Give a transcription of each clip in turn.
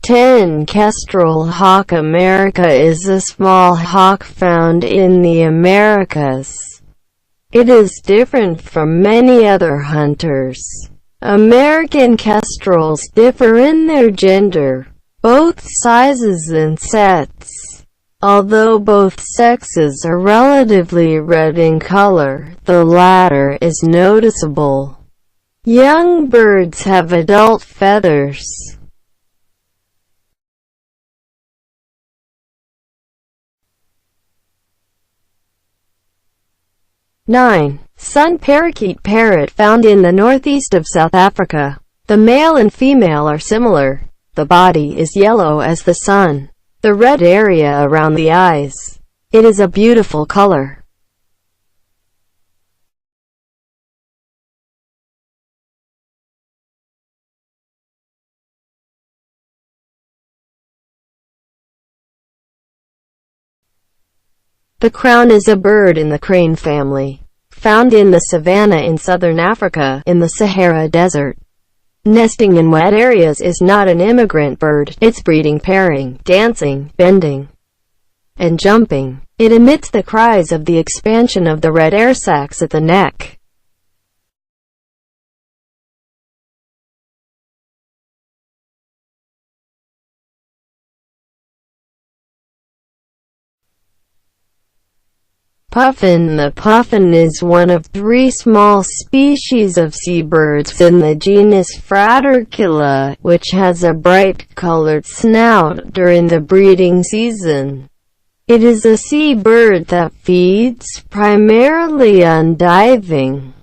10. Kestrel hawk. America is a small hawk found in the Americas. It is different from many other hunters. American kestrels differ in their gender, both sizes and sets. Although both sexes are relatively red in color, the latter is noticeable. Young birds have adult feathers. 9. Sun parakeet parrot found in the northeast of South Africa. The male and female are similar. The body is yellow as the sun. The red area around the eyes. It is a beautiful color. The crown is a bird in the crane family, found in the savanna in southern Africa, in the Sahara Desert. Nesting in wet areas is not an immigrant bird. It's breeding, pairing, dancing, bending, and jumping. It emits the cries of the expansion of the red air sacs at the neck. Puffin. The puffin is one of 3 small species of seabirds in the genus Fratercula, which has a bright-colored snout during the breeding season. It is a seabird that feeds primarily on diving.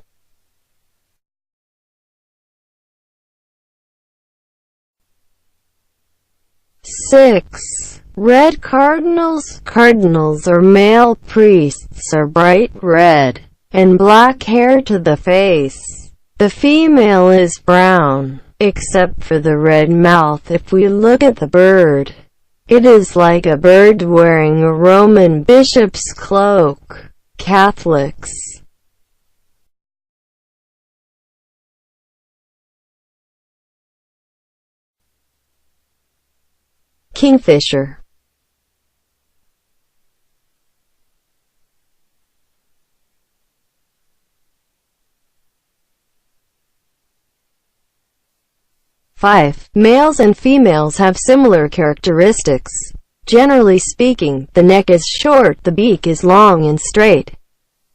Six. Red cardinals. Cardinals or male priests are bright red, and black hair to the face. The female is brown, except for the red mouth. If we look at the bird, it is like a bird wearing a Roman bishop's cloak. Catholics. Kingfisher. Five. Males and females have similar characteristics. Generally speaking, the neck is short, the beak is long and straight.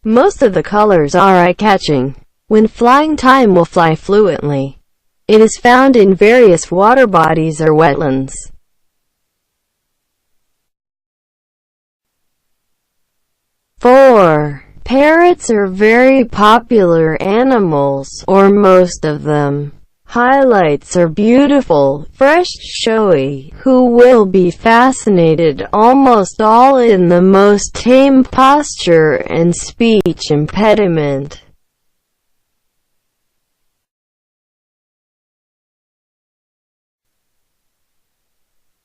Most of the colors are eye-catching. When flying, time will fly fluently. It is found in various water bodies or wetlands. 4. Parrots are very popular animals, or most of them. Highlights are beautiful, fresh, showy, who will be fascinated, almost all in the most tame posture and speech impediment.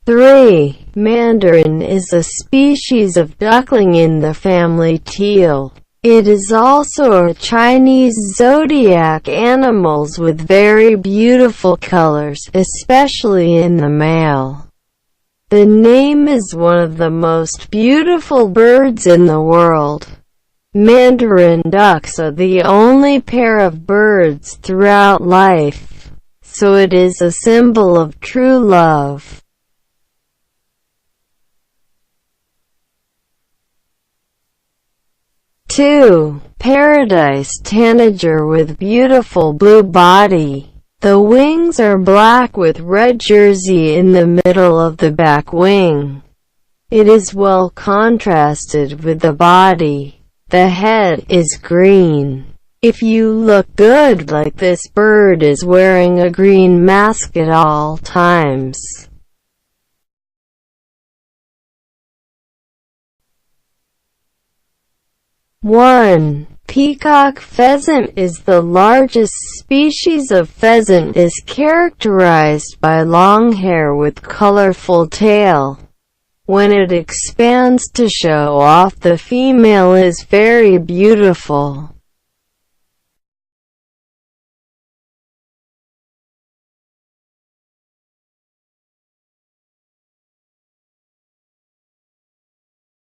Three. Mandarin is a species of duckling in the family teal. It is also a Chinese zodiac animals with very beautiful colors, especially in the male. The name is one of the most beautiful birds in the world. Mandarin ducks are the only pair of birds throughout life, so it is a symbol of true love. 2. Paradise tanager with beautiful blue body. The wings are black with red jersey in the middle of the back wing. It is well contrasted with the body. The head is green. If you look good, like this bird is wearing a green mask at all times. 1. Peacock pheasant is the largest species of pheasant. Is characterized by long hair with colorful tail. When it expands to show off, the female is very beautiful.